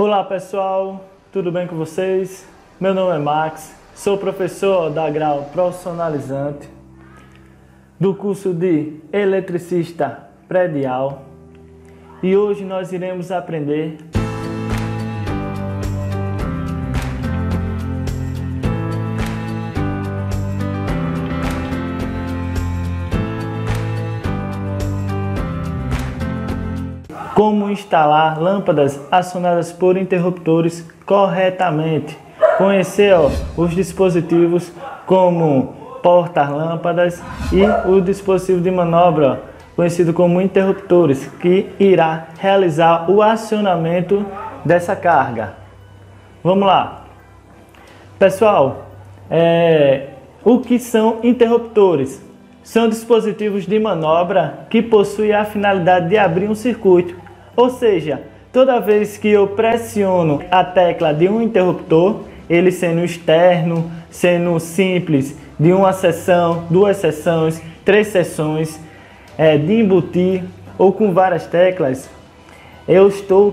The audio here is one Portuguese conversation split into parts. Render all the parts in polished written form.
Olá pessoal, tudo bem com vocês? Meu nome é Max, sou professor da grau profissionalizante do curso de eletricista predial e hoje nós iremos aprender como instalar lâmpadas acionadas por interruptores corretamente. Conhecer os dispositivos como porta-lâmpadas e o dispositivo de manobra, conhecido como interruptores, que irá realizar o acionamento dessa carga. Vamos lá. Pessoal, o que são interruptores? São dispositivos de manobra que possuem a finalidade de abrir um circuito. Ou seja, toda vez que eu pressiono a tecla de um interruptor, ele sendo externo, sendo simples, de uma seção, duas seções, três seções, de embutir ou com várias teclas, eu estou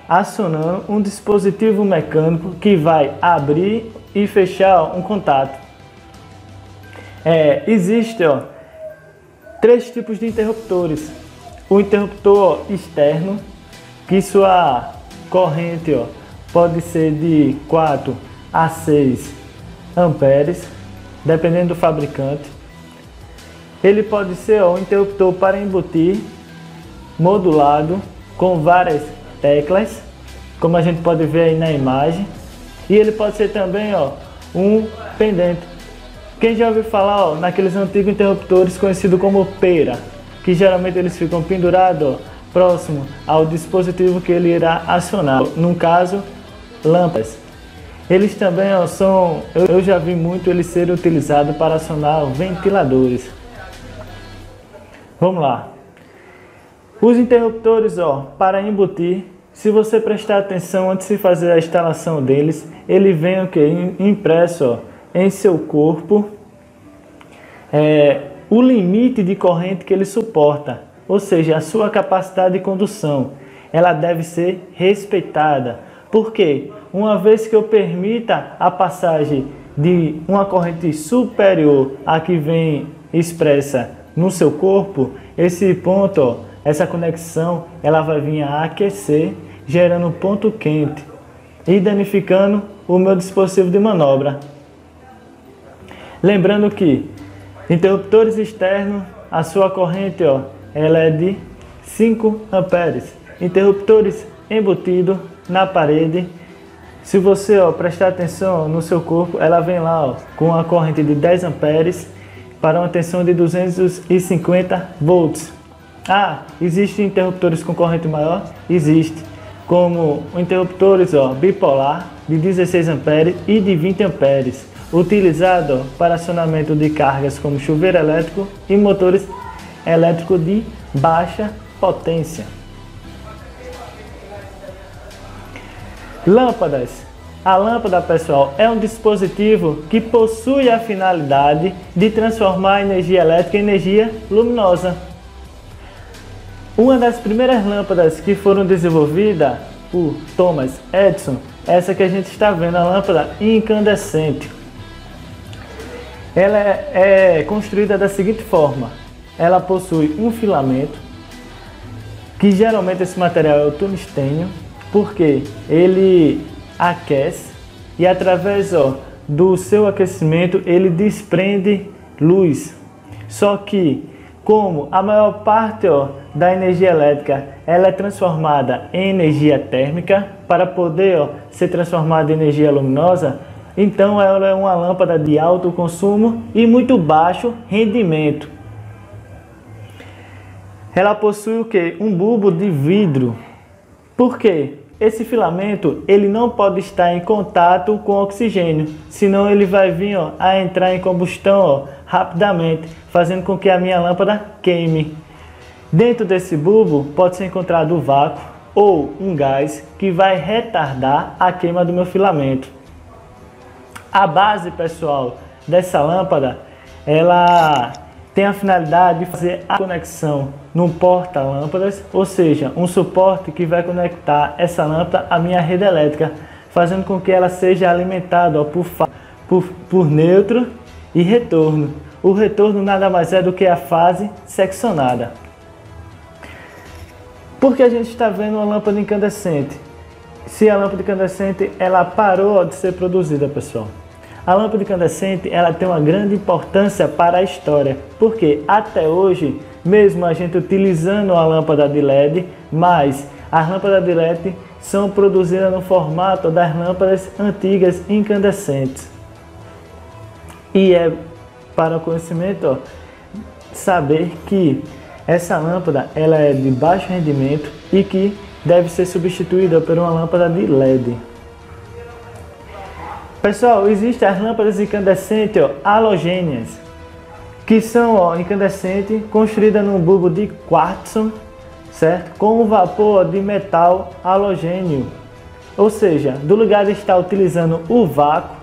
acionando um dispositivo mecânico que vai abrir e fechar um contato. Existem três tipos de interruptores. O interruptor externo, que sua corrente pode ser de 4 a 6 amperes, dependendo do fabricante. Ele pode ser um interruptor para embutir, modulado, com várias teclas, como a gente pode ver aí na imagem. E ele pode ser também um pendente. Quem já ouviu falar naqueles antigos interruptores conhecidos como pera, que geralmente eles ficam pendurados próximo ao dispositivo que ele irá acionar, no caso, lâmpadas. Eles também eu já vi muito eles serem utilizados para acionar ventiladores. Vamos lá. Os interruptores para embutir, se você prestar atenção antes de fazer a instalação deles, ele vem impresso em seu corpo o limite de corrente que ele suporta, ou seja, a sua capacidade de condução, ela deve ser respeitada. Porque uma vez que eu permita a passagem de uma corrente superior à que vem expressa no seu corpo, esse ponto, essa conexão, ela vai vir a aquecer, gerando um ponto quente e danificando o meu dispositivo de manobra. Lembrando que interruptores externos, a sua corrente ela é de 5 amperes. Interruptores embutidos na parede, se você prestar atenção no seu corpo, ela vem lá com a corrente de 10 amperes para uma tensão de 250 volts. Existem interruptores com corrente maior? Existe, como interruptores bipolar de 16 amperes e de 20 amperes. Utilizado para acionamento de cargas como chuveiro elétrico e motores elétricos de baixa potência. Lâmpadas. A lâmpada, pessoal, é um dispositivo que possui a finalidade de transformar a energia elétrica em energia luminosa. Uma das primeiras lâmpadas que foram desenvolvidas por Thomas Edison, essa que a gente está vendo, a lâmpada incandescente. Ela é construída da seguinte forma: ela possui um filamento, que geralmente esse material é o tungstênio, porque ele aquece e através do seu aquecimento ele desprende luz. Só que como a maior parte da energia elétrica ela é transformada em energia térmica para poder ser transformada em energia luminosa, então ela é uma lâmpada de alto consumo e muito baixo rendimento. Ela possui um bulbo de vidro. Por quê? Esse filamento ele não pode estar em contato com oxigênio, senão ele vai vir a entrar em combustão rapidamente, fazendo com que a minha lâmpada queime. Dentro desse bulbo pode ser encontrado o vácuo ou um gás que vai retardar a queima do meu filamento. A base, pessoal, dessa lâmpada, ela tem a finalidade de fazer a conexão num porta-lâmpadas, ou seja, um suporte que vai conectar essa lâmpada à minha rede elétrica, fazendo com que ela seja alimentada por neutro e retorno. O retorno nada mais é do que a fase seccionada. Por que a gente está vendo uma lâmpada incandescente? Se a lâmpada incandescente ela parou de ser produzida, pessoal. A lâmpada incandescente ela tem uma grande importância para a história, porque até hoje, mesmo a gente utilizando a lâmpada de LED, mas as lâmpadas de LED são produzidas no formato das lâmpadas antigas incandescentes. E é para o conhecimento saber que essa lâmpada ela é de baixo rendimento e que deve ser substituída por uma lâmpada de LED. Pessoal, existem as lâmpadas incandescentes halogêneas, que são incandescentes construídas num bulbo de quartzo, certo? Com um vapor de metal halogênio. Ou seja, do lugar de estar utilizando o vácuo,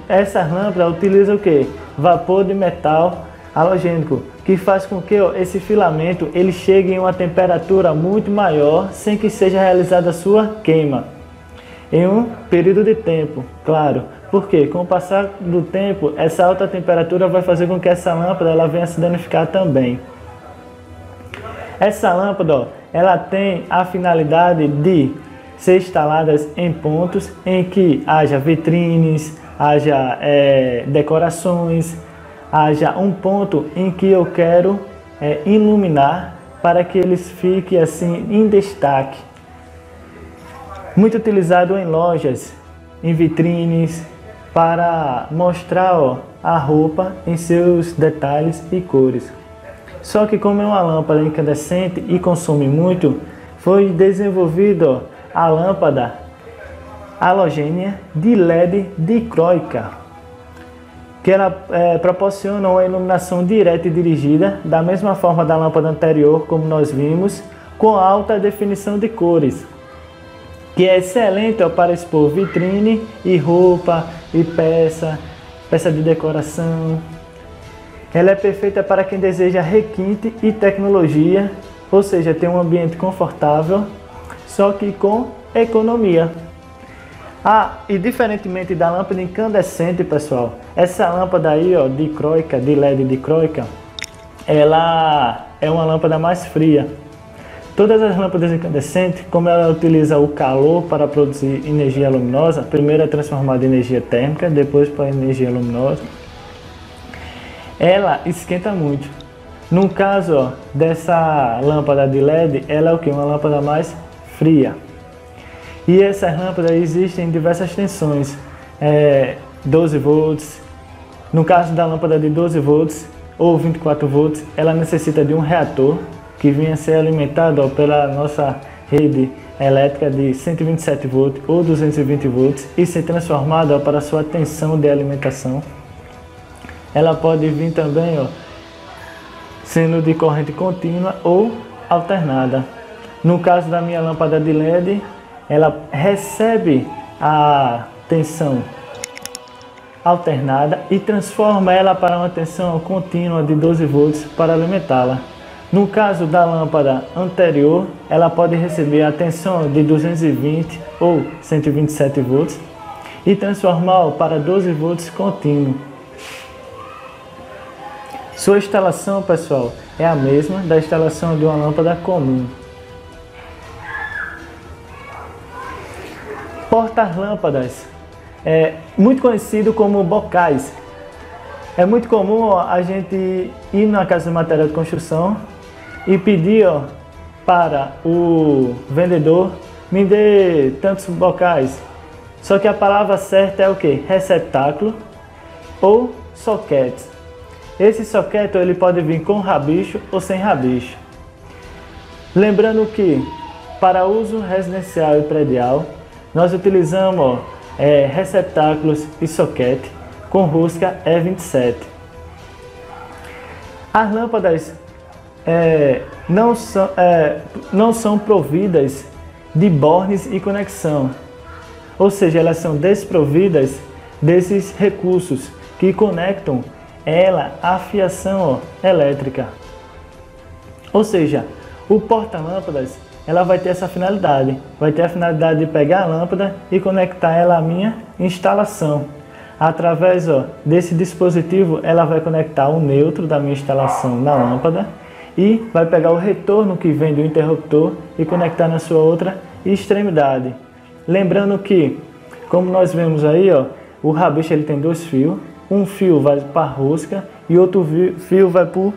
essas lâmpadas utilizam o que? Vapor de metal halogênico, que faz com que esse filamento ele chegue em uma temperatura muito maior, sem que seja realizada a sua queima. Em um período de tempo, claro. Porque com o passar do tempo, essa alta temperatura vai fazer com que essa lâmpada ela venha se danificar também. Essa lâmpada, ela tem a finalidade de ser instalada em pontos em que haja vitrines, haja decorações, haja um ponto em que eu quero iluminar para que eles fiquem assim em destaque. Muito utilizado em lojas, em vitrines, para mostrar a roupa em seus detalhes e cores. Só que como é uma lâmpada incandescente e consome muito, foi desenvolvida a lâmpada halogênea de LED dicróica, que ela proporciona uma iluminação direta e dirigida, da mesma forma da lâmpada anterior, como nós vimos, com alta definição de cores, que é excelente para expor vitrine e roupa e peça de decoração. Ela é perfeita para quem deseja requinte e tecnologia, ou seja, ter um ambiente confortável, só que com economia. E diferentemente da lâmpada incandescente, pessoal, essa lâmpada aí, dicróica, de LED dicróica, ela é uma lâmpada mais fria. Todas as lâmpadas incandescentes, como ela utiliza o calor para produzir energia luminosa, primeiro é transformada em energia térmica, depois para energia luminosa, ela esquenta muito. No caso dessa lâmpada de LED, ela é o que? Uma lâmpada mais fria. E essas lâmpadas existem em diversas tensões, 12 volts. No caso da lâmpada de 12 volts ou 24 volts, ela necessita de um reator que vinha a ser alimentado pela nossa rede elétrica de 127 volts ou 220 volts e ser transformada para sua tensão de alimentação. Ela pode vir também sendo de corrente contínua ou alternada. No caso da minha lâmpada de LED, ela recebe a tensão alternada e transforma ela para uma tensão contínua de 12 volts para alimentá-la. No caso da lâmpada anterior, ela pode receber a tensão de 220 ou 127 volts e transformá-la para 12 volts contínuo. Sua instalação, pessoal, é a mesma da instalação de uma lâmpada comum. Porta-lâmpadas é muito conhecido como bocais. É muito comum a gente ir na casa de material de construção e pedir para o vendedor me dê tantos bocais. Só que a palavra certa é o que? Receptáculo ou soquete. Esse soquete ele pode vir com rabicho ou sem rabicho. Lembrando que para uso residencial e predial nós utilizamos receptáculos e soquete com rosca E27. As lâmpadas não são providas de bornes e conexão, ou seja, elas são desprovidas desses recursos que conectam a fiação elétrica. Ou seja, o porta-lâmpadas ela vai ter essa finalidade, vai ter a finalidade de pegar a lâmpada e conectar ela à minha instalação. Através desse dispositivo, ela vai conectar o neutro da minha instalação na lâmpada e vai pegar o retorno que vem do interruptor e conectar na sua outra extremidade. Lembrando que, como nós vemos aí, o rabicho ele tem dois fios, um fio vai para a rosca e outro fio vai para o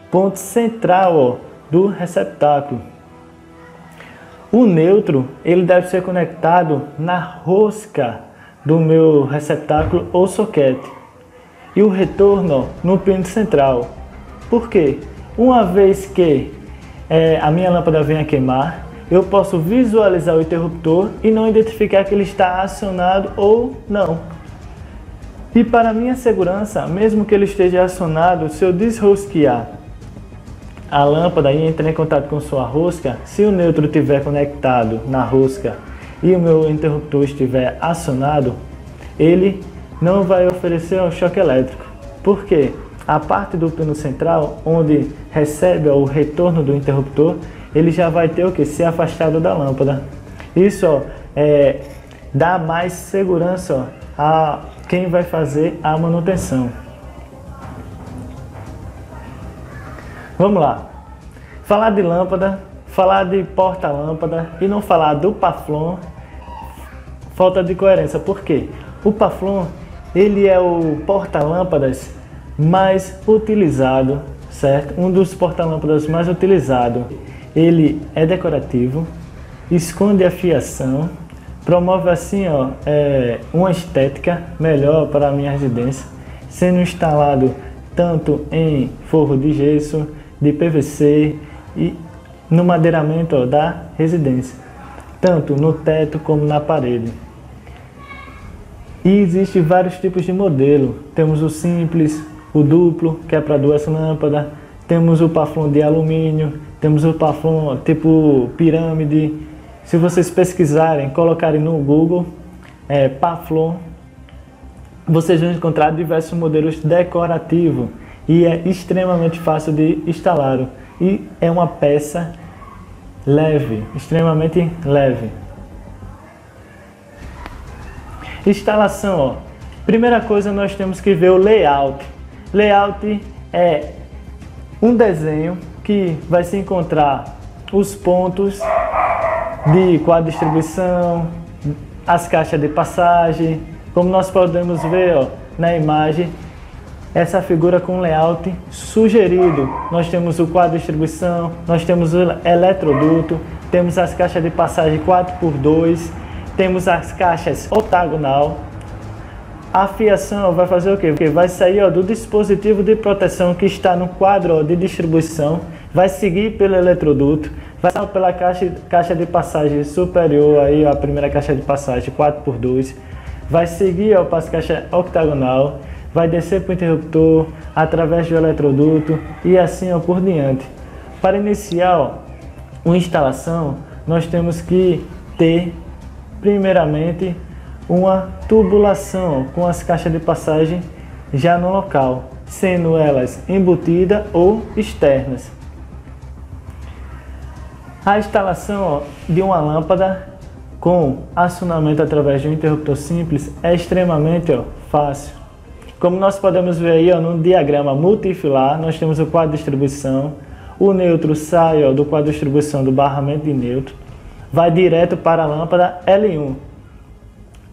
ponto central do receptáculo. O neutro ele deve ser conectado na rosca do meu receptáculo ou soquete e o retorno no pino central. Por quê? Uma vez que a minha lâmpada venha a queimar, eu posso visualizar o interruptor e não identificar que ele está acionado ou não. E para minha segurança, mesmo que ele esteja acionado, se eu desrosquear a lâmpada e entrar em contato com sua rosca, se o neutro estiver conectado na rosca e o meu interruptor estiver acionado, ele não vai oferecer um choque elétrico. Por quê? A parte do pino central, onde recebe o retorno do interruptor, ele já vai ter o que? Ser afastado da lâmpada. Isso dá mais segurança a quem vai fazer a manutenção. Vamos lá. Falar de lâmpada, falar de porta-lâmpada e não falar do Paflon, falta de coerência. Por quê? O Paflon, ele é o porta-lâmpadas mais utilizado, certo? Um dos porta-lâmpadas mais utilizados. Ele é decorativo, esconde a fiação, promove assim uma estética melhor para a minha residência, sendo instalado tanto em forro de gesso, de PVC e no madeiramento da residência, tanto no teto como na parede. E existem vários tipos de modelo. Temos o simples, o duplo, que é para duas lâmpadas, temos o Paflon de alumínio, temos o Paflon tipo pirâmide. Se vocês pesquisarem, colocarem no Google Paflon, vocês vão encontrar diversos modelos decorativos e é extremamente fácil de instalar. E é uma peça leve, extremamente leve. Instalação, primeira coisa nós temos que ver o layout. Layout é um desenho que vai se encontrar os pontos de quadro de distribuição, as caixas de passagem. Como nós podemos ver na imagem, essa figura com layout sugerido. Nós temos o quadro de distribuição, nós temos o eletroduto, temos as caixas de passagem 4x2, temos as caixas octagonal. A fiação vai fazer o quê? Porque vai sair do dispositivo de proteção que está no quadro de distribuição, vai seguir pelo eletroduto, vai sair pela caixa de passagem superior, aí a primeira caixa de passagem 4x2, vai seguir para as caixas octagonal, vai descer para o interruptor através do eletroduto e assim por diante. Para iniciar uma instalação, nós temos que ter primeiramente uma tubulação com as caixas de passagem já no local, sendo elas embutidas ou externas. A instalação de uma lâmpada com acionamento através de um interruptor simples é extremamente fácil. Como nós podemos ver aí no diagrama multifilar, nós temos o quadro de distribuição, o neutro sai do quadro de distribuição do barramento de neutro, vai direto para a lâmpada L1.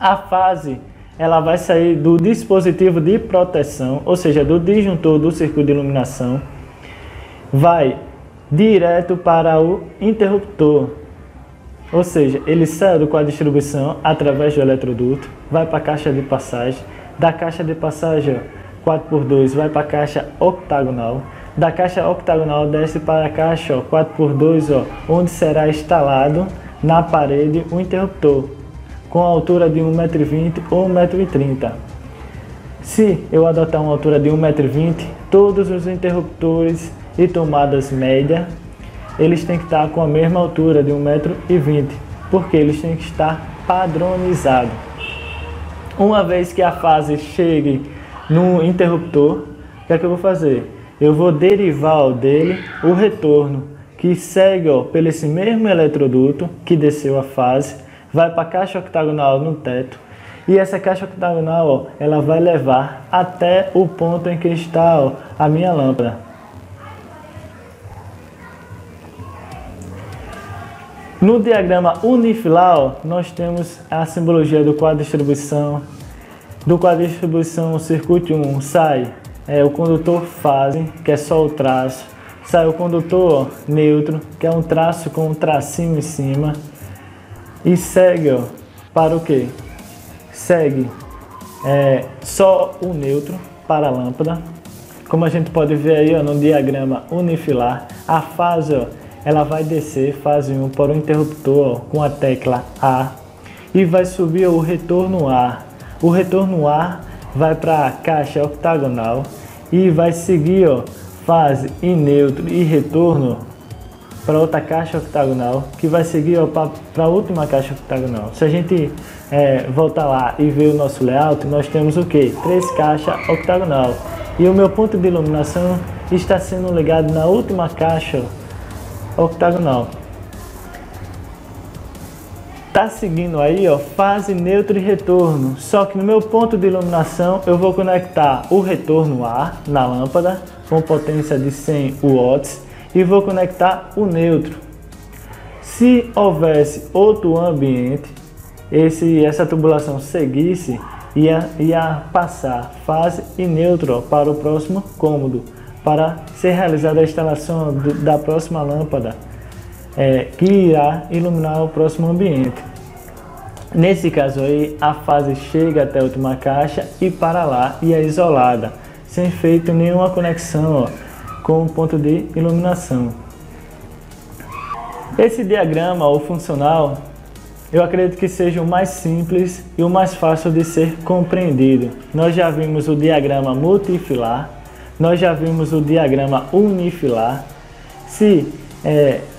A fase ela vai sair do dispositivo de proteção, ou seja, do disjuntor do circuito de iluminação, vai direto para o interruptor, ou seja, ele sai do quadro de distribuição através do eletroduto, vai para a caixa de passagem, da caixa de passagem 4x2 vai para a caixa octagonal, da caixa octagonal desce para a caixa 4x2, onde será instalado na parede o interruptor, com a altura de 1,20 m ou 1,30 m. Se eu adotar uma altura de 1,20 m, todos os interruptores e tomadas média, eles têm que estar com a mesma altura de 1,20 m, porque eles têm que estar padronizados. Uma vez que a fase chegue no interruptor, O que é que eu vou fazer? Eu vou derivar ó, dele o retorno, que segue ó, pelo esse mesmo eletroduto que desceu a fase, vai para a caixa octagonal no teto, e essa caixa octagonal ó, ela vai levar até o ponto em que está ó, a minha lâmpada. No diagrama unifilar, ó, nós temos a simbologia do quadro de distribuição. Do quadro de distribuição, o circuito 1 sai o condutor fase, que é só o traço. Sai o condutor ó, neutro, que é um traço com um tracinho em cima. E segue ó, para o que? Segue só o neutro para a lâmpada. Como a gente pode ver aí ó, no diagrama unifilar, a fase ó, ela vai descer, fase 1, para o interruptor ó, com a tecla A e vai subir ó, o retorno A. O retorno A vai para a caixa octagonal e vai seguir ó, fase e neutro e retorno para outra caixa octagonal, que vai seguir para a última caixa octagonal. Se a gente voltar lá e ver o nosso layout, nós temos o que? 3 caixas octagonal. E o meu ponto de iluminação está sendo ligado na última caixa octagonal. Tá seguindo aí ó, fase, neutro e retorno. Só que no meu ponto de iluminação eu vou conectar o retorno A na lâmpada com potência de 100 watts e vou conectar o neutro. Se houvesse outro ambiente, essa tubulação seguisse, ia passar fase e neutro ó, para o próximo cômodo, para ser realizada a instalação da próxima lâmpada, que irá iluminar o próximo ambiente. Nesse caso aí, a fase chega até a última caixa e para lá e é isolada, sem feito nenhuma conexão ó, com o ponto de iluminação. Esse diagrama ou funcional, eu acredito que seja o mais simples e o mais fácil de ser compreendido. Nós já vimos o diagrama multifilar, nós já vimos o diagrama unifilar. Se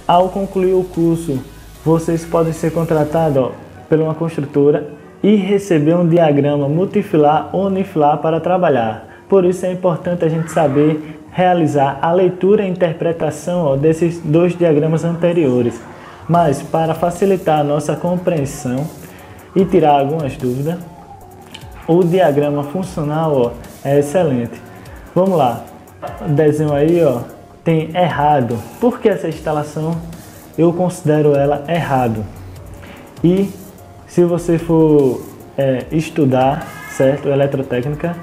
ao concluir o curso vocês podem ser contratados ó, por uma construtora e receber um diagrama multifilar ou unifilar para trabalhar. Por isso é importante a gente saber realizar a leitura e interpretação ó, desses 2 diagramas anteriores. Mas para facilitar a nossa compreensão e tirar algumas dúvidas, o diagrama funcional ó, é excelente. Vamos lá, o desenho aí ó, tem errado. Por que essa instalação eu considero ela errado? E se você for estudar, certo, eletrotécnica,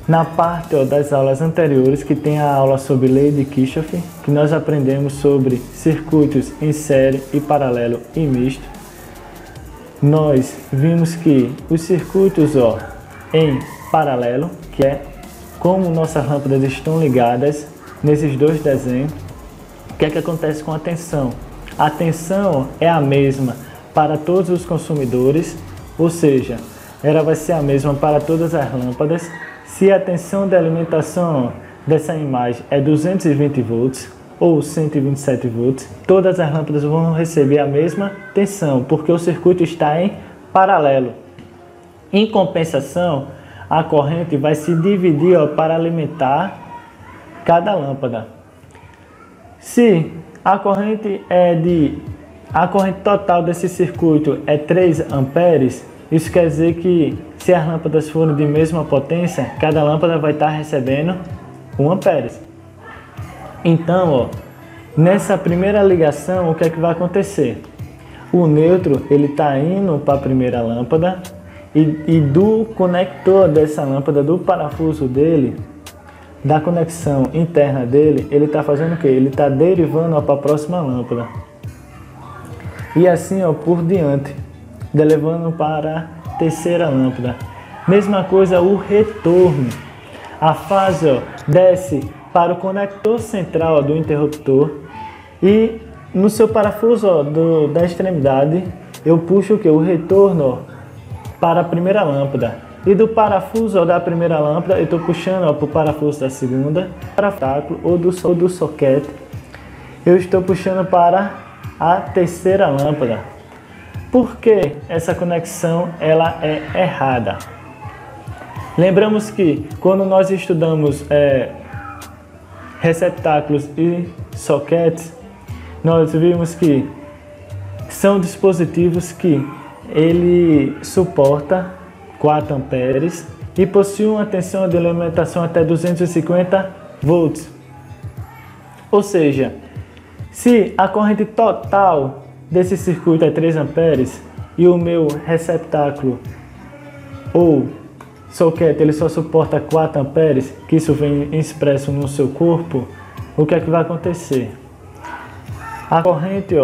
na parte ó, das aulas anteriores, que tem a aula sobre lei de Kirchhoff, que nós aprendemos sobre circuitos em série e paralelo e misto, nós vimos que os circuitos ó, em paralelo, que é como nossas lâmpadas estão ligadas nesses 2 desenhos, o que é que acontece com a tensão? A tensão é a mesma para todos os consumidores, ou seja, ela vai ser a mesma para todas as lâmpadas. Se a tensão de alimentação dessa imagem é 220 volts ou 127 volts, todas as lâmpadas vão receber a mesma tensão, porque o circuito está em paralelo. Em compensação, a corrente vai se dividir ó, para alimentar cada lâmpada. Se a corrente a corrente total desse circuito é 3 amperes, isso quer dizer que se as lâmpadas forem de mesma potência, cada lâmpada vai estar recebendo 1 ampere. Então, ó, nessa primeira ligação, o que é que vai acontecer? O neutro ele está indo para a primeira lâmpada e do conector dessa lâmpada, do parafuso dele, da conexão interna dele, ele está fazendo o que? Ele está derivando para a próxima lâmpada. E assim ó, por diante, levando para a terceira lâmpada. Mesma coisa o retorno. A fase ó, desce para o conector central ó, do interruptor e no seu parafuso ó, da extremidade eu puxo o que? O retorno ó, para a primeira lâmpada. E do parafuso ó, da primeira lâmpada eu estou puxando para o parafuso da segunda, parafuso ou do soquete, eu estou puxando para a terceira lâmpada. Por que essa conexão ela é errada? Lembramos que quando nós estudamos receptáculos e soquetes, nós vimos que são dispositivos que ele suporta 4 amperes e possui uma tensão de alimentação até 250 volts. Ou seja, se a corrente total desse circuito é 3 amperes e o meu receptáculo ou soquete ele só suporta 4 amperes, que isso vem expresso no seu corpo, o que é que vai acontecer? A corrente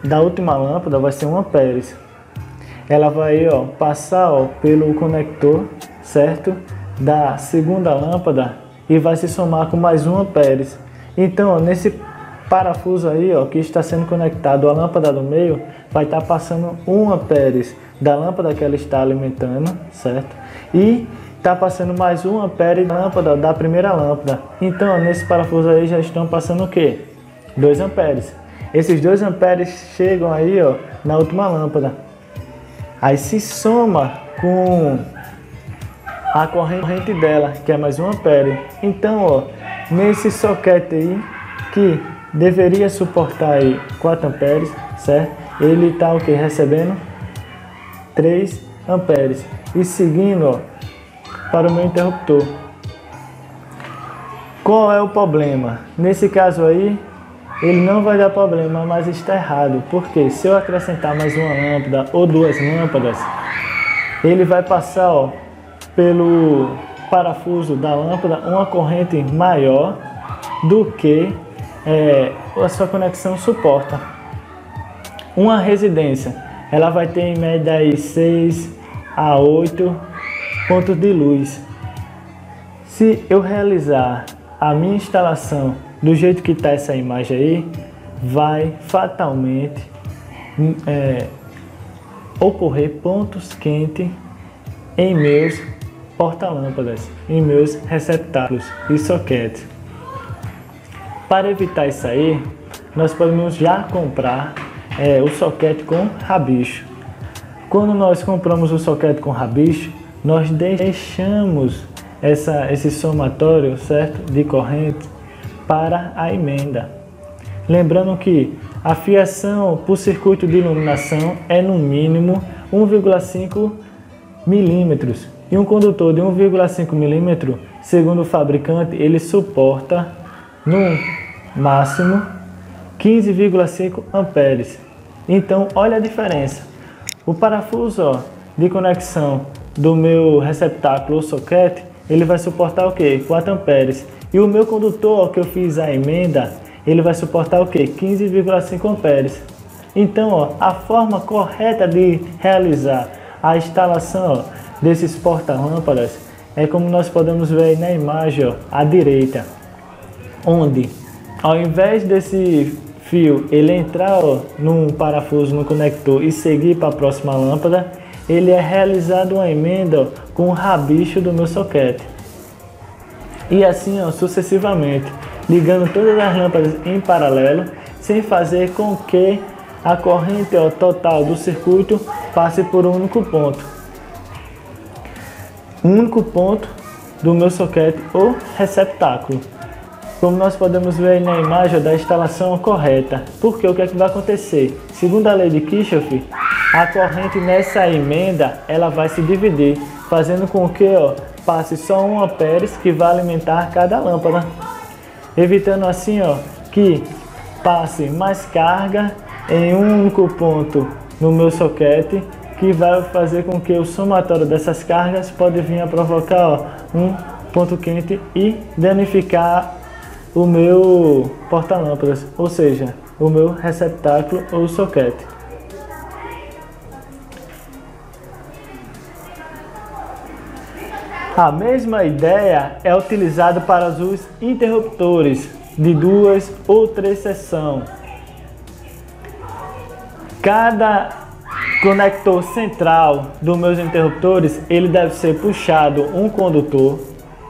da última lâmpada vai ser 1 amperes. Ela vai passar pelo conector, certo? Da segunda lâmpada e vai se somar com mais 1 amperes. Então, nesse parafuso aí, que está sendo conectado à lâmpada do meio, vai estar passando 1 amperes da lâmpada que ela está alimentando, certo? E está passando mais 1 ampere da lâmpada da primeira lâmpada. Então, nesse parafuso aí já estão passando o quê? 2 amperes. Esses 2 amperes chegam aí, na última lâmpada. Aí se soma com a corrente dela, que é mais 1 ampere. Então, nesse soquete aí, que deveria suportar aí 4 amperes, certo? Ele está o que? Recebendo 3 amperes. E seguindo, para o meu interruptor. Qual é o problema? Nesse caso aí, ele não vai dar problema, mas está errado. Porque se eu acrescentar mais uma lâmpada ou 2 lâmpadas, ele vai passar pelo parafuso da lâmpada uma corrente maior do que a sua conexão suporta. Uma residência, ela vai ter em média aí 6 a 8 pontos de luz. Se eu realizar a minha instalação do jeito que está essa imagem aí, vai fatalmente ocorrer pontos quentes em meus porta-lâmpadas, em meus receptáculos e soquetes. Para evitar isso aí, nós podemos já comprar o soquete com rabicho. Quando nós compramos o soquete com rabicho, nós deixamos esse somatório, certo, de corrente para a emenda. Lembrando que a fiação por circuito de iluminação é no mínimo 1,5 milímetros e um condutor de 1,5 milímetro, segundo o fabricante, ele suporta no máximo 15,5 amperes. Então, olha a diferença. O parafuso de conexão do meu receptáculo ou soquete, ele vai suportar o que? 4 amperes. E o meu condutor que eu fiz a emenda, ele vai suportar o que? 15,5 amperes. Então, a forma correta de realizar a instalação desses porta-lâmpadas é como nós podemos ver aí na imagem à direita, onde ao invés desse fio ele entrar num parafuso no conector e seguir para a próxima lâmpada, ele é realizado uma emenda com o rabicho do meu soquete. E assim sucessivamente, ligando todas as lâmpadas em paralelo, sem fazer com que a corrente total do circuito passe por um único ponto. Um único ponto do meu soquete ou receptáculo. Como nós podemos ver aí na imagem da instalação correta. Porque o que é que vai acontecer? Segundo a lei de Kirchhoff, a corrente nessa emenda ela vai se dividir, fazendo com que passe só 1 amperes que vai alimentar cada lâmpada, evitando assim que passe mais carga em um único ponto no meu soquete, que vai fazer com que o somatório dessas cargas pode vir a provocar um ponto quente e danificar o meu porta-lâmpadas, ou seja, o meu receptáculo ou soquete. A mesma ideia é utilizada para os interruptores de 2 ou 3 seções. Cada conector central dos meus interruptores, ele deve ser puxado um condutor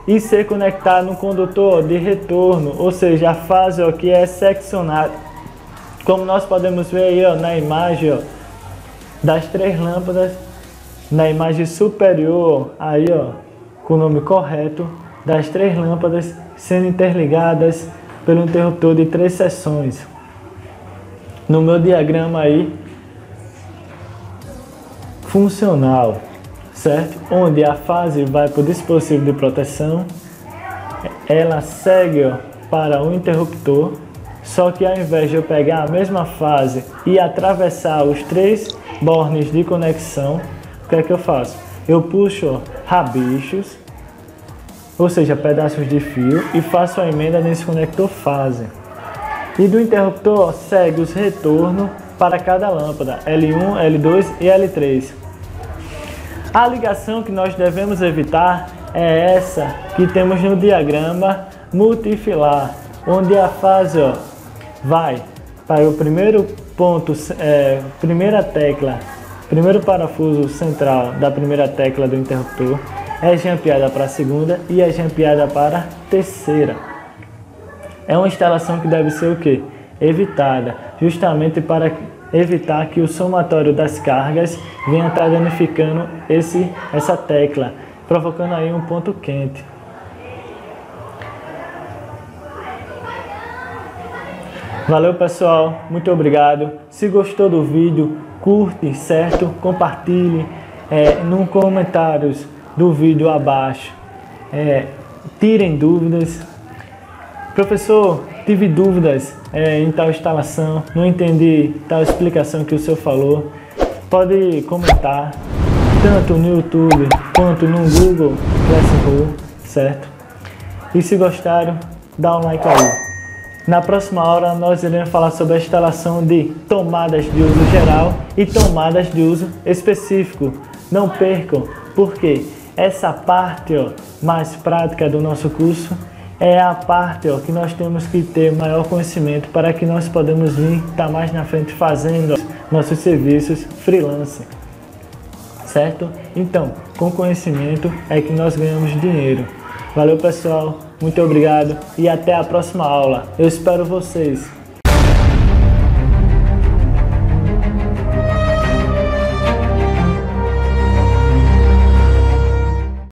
e ser conectado no condutor de retorno, ou seja, a fase que é seccionada. Como nós podemos ver aí na imagem das 3 lâmpadas na imagem superior, aí ó, com o nome correto, das 3 lâmpadas sendo interligadas pelo interruptor de 3 seções. No meu diagrama aí, funcional, certo? Onde a fase vai para o dispositivo de proteção, ela segue ó, para o interruptor, só que ao invés de eu pegar a mesma fase e atravessar os 3 bornes de conexão, o que é que eu faço? Eu puxo ó, rabichos, ou seja, pedaços de fio, e faço a emenda nesse conector fase. E do interruptor ó, segue os retornos para cada lâmpada, L1, L2 e L3. A ligação que nós devemos evitar é essa que temos no diagrama multifilar, onde a fase ó, vai para o primeiro ponto, primeira tecla, primeiro parafuso central da primeira tecla do interruptor, é jampeada para a segunda e é jampeada para a terceira. É uma instalação que deve ser o quê? Evitada, justamente para evitar que o somatório das cargas venha estar danificando essa tecla, provocando aí um ponto quente. Valeu pessoal, muito obrigado. Se gostou do vídeo, curte, certo? Compartilhe nos comentários do vídeo abaixo. Tirem dúvidas. Professor, tive dúvidas em tal instalação, não entendi tal explicação que o senhor falou. Pode comentar, tanto no YouTube quanto no Google Classroom, certo? E se gostaram, dá um like aí. Na próxima aula nós iremos falar sobre a instalação de tomadas de uso geral e tomadas de uso específico. Não percam, porque essa parte ó, mais prática do nosso curso é a parte ó, que nós temos que ter maior conhecimento para que nós podemos vir estar mais na frente fazendo nossos serviços freelance, certo? Então, com conhecimento é que nós ganhamos dinheiro. Valeu pessoal, muito obrigado e até a próxima aula. Eu espero vocês.